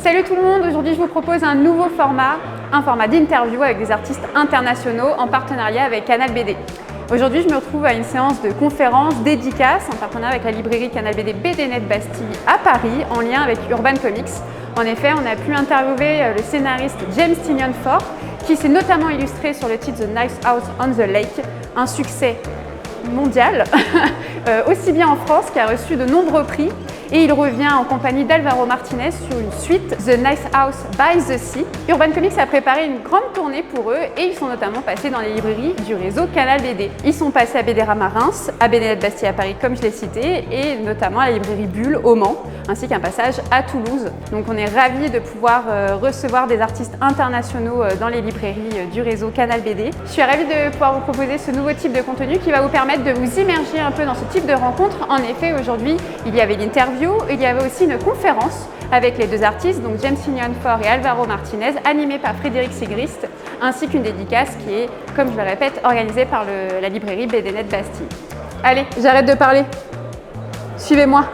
Salut tout le monde, aujourd'hui je vous propose un nouveau format, un format d'interview avec des artistes internationaux en partenariat avec Canal BD. Aujourd'hui je me retrouve à une séance de conférence dédicace en partenariat avec la librairie Canal BD BDnet Bastille à Paris en lien avec Urban Comics. En effet, on a pu interviewer le scénariste James Tynion Ford qui s'est notamment illustré sur le titre The Nice House on the Lake, un succès mondial, aussi bien en France qui a reçu de nombreux prix. Et il revient en compagnie d'Alvaro Martinez sur une suite, The Nice House by the Sea. Urban Comics a préparé une grande tournée pour eux et ils sont notamment passés dans les librairies du réseau Canal BD. Ils sont passés à BDRama Reims, à BDnet Bastille à Paris comme je l'ai cité et notamment à la librairie Bulle au Mans, ainsi qu'un passage à Toulouse. Donc on est ravis de pouvoir recevoir des artistes internationaux dans les librairies du réseau Canal BD. Je suis ravie de pouvoir vous proposer ce nouveau type de contenu qui va vous permettre de vous immerger un peu dans ce type de rencontre. En effet, aujourd'hui, il y avait l'interview, il y avait aussi une conférence avec les deux artistes, donc James Tynion Ford et Alvaro Martinez, animée par Frédéric Sigrist, ainsi qu'une dédicace qui est, comme je le répète, organisée par la librairie BDnet Bastille. Allez, j'arrête de parler. Suivez-moi.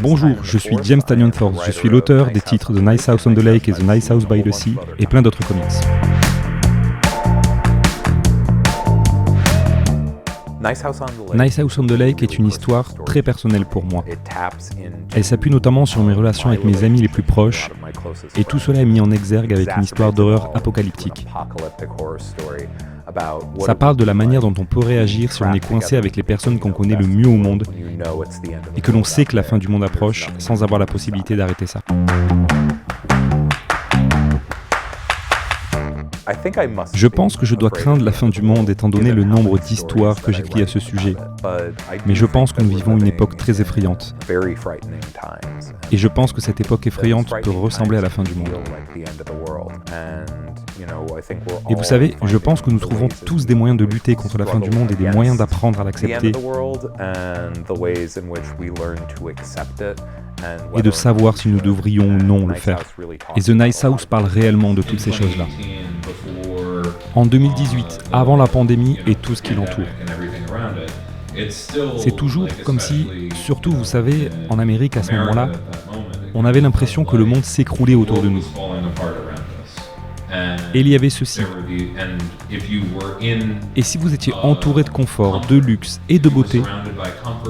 Bonjour, je suis James Tynion Ford, je suis l'auteur des titres The Nice House on the Lake et The Nice House by the Sea et plein d'autres comics. Nice House on the Lake est une histoire très personnelle pour moi. Elle s'appuie notamment sur mes relations avec mes amis les plus proches et tout cela est mis en exergue avec une histoire d'horreur apocalyptique. Ça parle de la manière dont on peut réagir si on est coincé avec les personnes qu'on connaît le mieux au monde et que l'on sait que la fin du monde approche sans avoir la possibilité d'arrêter ça. Je pense que je dois craindre la fin du monde étant donné le nombre d'histoires que j'écris à ce sujet. Mais je pense que nous vivons une époque très effrayante. Et je pense que cette époque effrayante peut ressembler à la fin du monde. Et vous savez, je pense que nous trouvons tous des moyens de lutter contre la fin du monde et des moyens d'apprendre à l'accepter et de savoir si nous devrions ou non le faire. Et The Nice House parle réellement de toutes ces choses-là. En 2018, avant la pandémie et tout ce qui l'entoure. C'est toujours comme si, surtout vous savez, en Amérique à ce moment-là, on avait l'impression que le monde s'écroulait autour de nous. Et il y avait ceci. Et si vous étiez entouré de confort, de luxe et de beauté,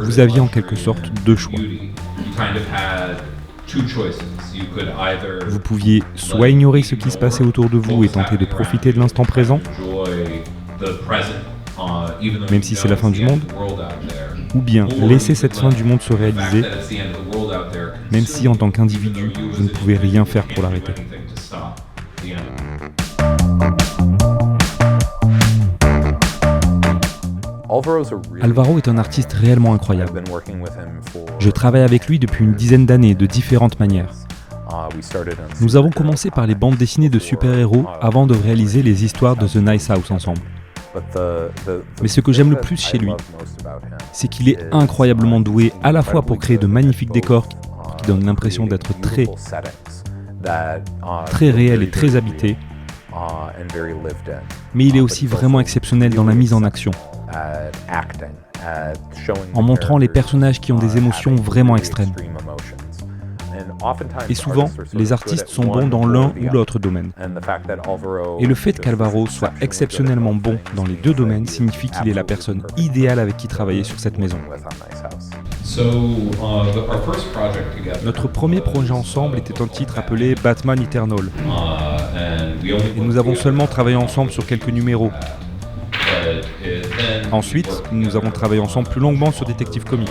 vous aviez en quelque sorte deux choix. Vous pouviez soit ignorer ce qui se passait autour de vous et tenter de profiter de l'instant présent, même si c'est la fin du monde, ou bien laisser cette fin du monde se réaliser, même si en tant qu'individu, vous ne pouvez rien faire pour l'arrêter. Alvaro est un artiste réellement incroyable. Je travaille avec lui depuis une dizaine d'années de différentes manières. Nous avons commencé par les bandes dessinées de super-héros avant de réaliser les histoires de The Nice House ensemble. Mais ce que j'aime le plus chez lui, c'est qu'il est incroyablement doué à la fois pour créer de magnifiques décors qui donnent l'impression d'être très réels et très habités, mais il est aussi vraiment exceptionnel dans la mise en action, en montrant les personnages qui ont des émotions vraiment extrêmes. Et souvent, les artistes sont bons dans l'un ou l'autre domaine. Et le fait qu'Alvaro soit exceptionnellement bon dans les deux domaines signifie qu'il est la personne idéale avec qui travailler sur cette maison. Notre premier projet ensemble était un titre appelé Batman Eternal. Et nous avons seulement travaillé ensemble sur quelques numéros. Ensuite, nous avons travaillé ensemble plus longuement sur Detective Comics.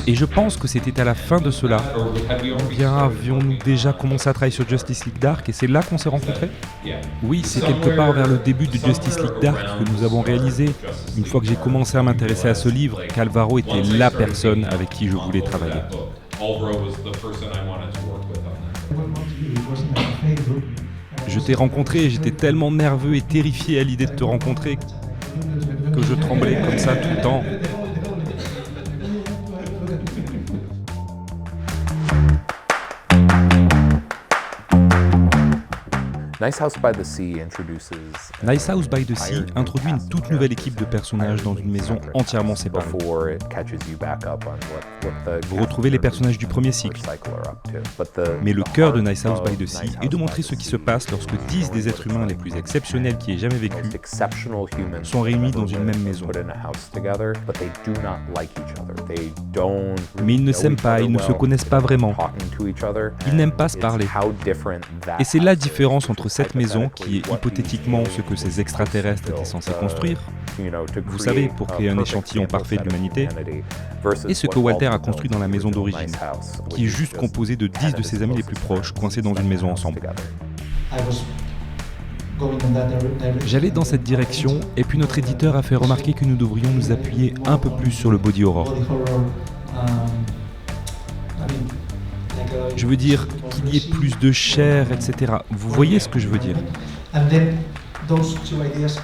Et je pense que c'était à la fin de cela, ou bien avions-nous déjà commencé à travailler sur Justice League Dark et c'est là qu'on s'est rencontrés? Oui, c'est quelque part vers le début de Justice League Dark que nous avons réalisé, une fois que j'ai commencé à m'intéresser à ce livre, qu'Alvaro était la personne avec qui je voulais travailler. Je t'ai rencontré et j'étais tellement nerveux et terrifié à l'idée de te rencontrer Que je tremblais comme ça tout le temps. Nice House by the Sea introduit une toute nouvelle équipe de personnages dans une maison entièrement séparée. Vous retrouvez les personnages du premier cycle. Mais le cœur de Nice House by the Sea est de montrer ce qui se passe lorsque 10 des êtres humains les plus exceptionnels qui aient jamais vécu sont réunis dans une même maison. Mais ils ne s'aiment pas, ils ne se connaissent pas vraiment. Ils n'aiment pas se parler. Et c'est la différence entre cette maison, qui est hypothétiquement ce que ces extraterrestres étaient censés construire, vous savez, pour créer un échantillon parfait de l'humanité, et ce que Walter a construit dans la maison d'origine, qui est juste composé de 10 de ses amis les plus proches, coincés dans une maison ensemble. J'allais dans cette direction, et puis notre éditeur a fait remarquer que nous devrions nous appuyer un peu plus sur le body horror. Je veux dire qu'il y ait plus de chair, etc. Vous voyez ce que je veux dire?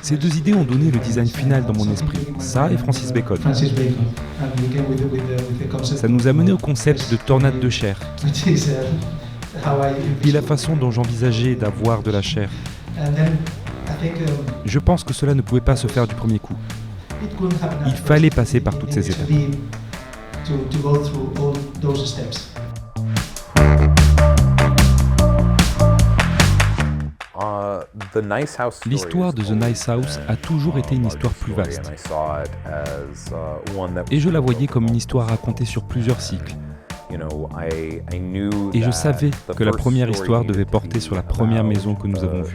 Ces deux idées ont donné le design final dans mon esprit, ça et Francis Bacon. Ça nous a mené au concept de tornade de chair, et la façon dont j'envisageais d'avoir de la chair. Je pense que cela ne pouvait pas se faire du premier coup. Il fallait passer par toutes ces étapes. L'histoire de The Nice House a toujours été une histoire plus vaste. Et je la voyais comme une histoire racontée sur plusieurs cycles. Et je savais que la première histoire devait porter sur la première maison que nous avons vue.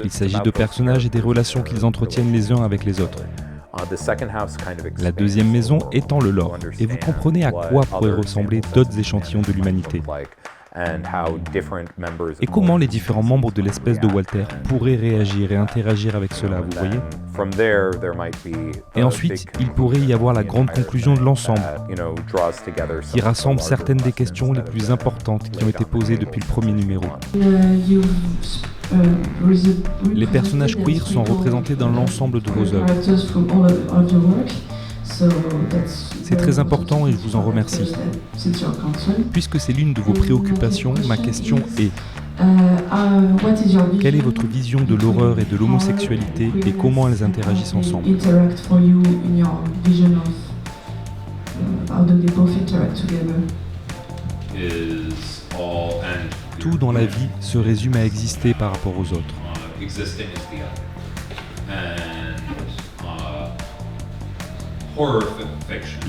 Il s'agit de personnages et des relations qu'ils entretiennent les uns avec les autres. La deuxième maison étant le lore, et vous comprenez à quoi pourraient ressembler d'autres échantillons de l'humanité. Et comment les différents membres de l'espèce de Walter pourraient réagir et interagir avec cela, vous voyez? Et ensuite, il pourrait y avoir la grande conclusion de l'ensemble, qui rassemble certaines des questions les plus importantes qui ont été posées depuis le premier numéro. Les personnages queer sont représentés dans l'ensemble de vos œuvres. C'est très important et je vous en remercie. Puisque c'est l'une de vos préoccupations, ma question est: quelle est votre vision de l'horreur et de l'homosexualité et comment elles interagissent ensemble? Tout dans la vie se résume à exister par rapport aux autres.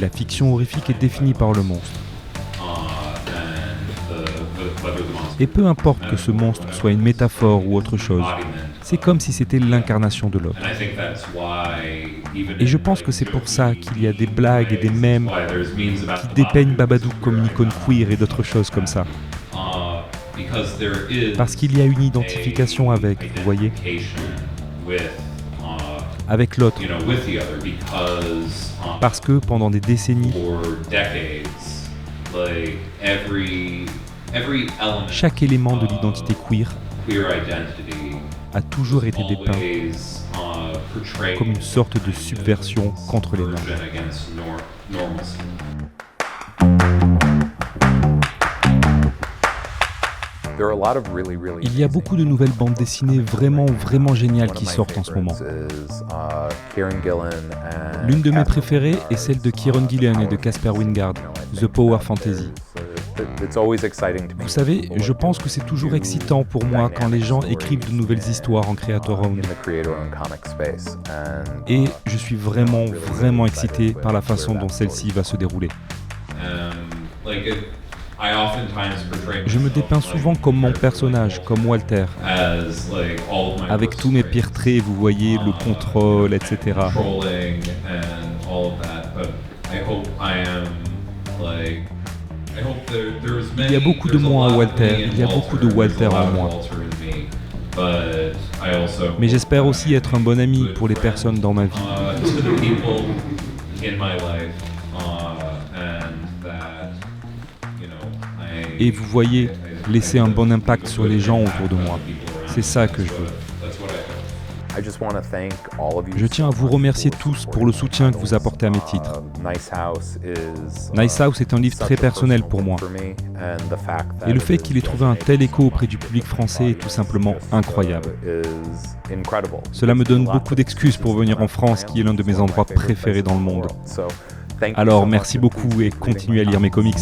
La fiction horrifique est définie par le monstre. Et peu importe que ce monstre soit une métaphore ou autre chose, c'est comme si c'était l'incarnation de l'autre. Et je pense que c'est pour ça qu'il y a des blagues et des mèmes qui dépeignent Babadook comme une icône queer et d'autres choses comme ça. Parce qu'il y a une identification avec, vous voyez, avec l'autre. Parce que pendant des décennies, chaque élément de l'identité queer a toujours été dépeint comme une sorte de subversion contre les normes. Il y a beaucoup de nouvelles bandes dessinées vraiment géniales qui sortent en ce moment. L'une de mes préférées est celle de Kieron Gillen et de Casper Wingard, The Power Fantasy. Vous savez, je pense que c'est toujours excitant pour moi quand les gens écrivent de nouvelles histoires en Creator-Owned. Et je suis vraiment excité par la façon dont celle-ci va se dérouler. Je me dépeins souvent comme mon personnage, comme Walter, avec tous mes pires traits, vous voyez, le contrôle, etc. Il y a beaucoup de moi à Walter, il y a beaucoup de Walter en moi. Mais j'espère aussi être un bon ami pour les personnes dans ma vie. Et vous voyez, laisser un bon impact sur les gens autour de moi. C'est ça que je veux. Je tiens à vous remercier tous pour le soutien que vous apportez à mes titres. Nice House est un livre très personnel pour moi. Et le fait qu'il ait trouvé un tel écho auprès du public français est tout simplement incroyable. Cela me donne beaucoup d'excuses pour venir en France, qui est l'un de mes endroits préférés dans le monde. Alors merci beaucoup et continuez à lire mes comics.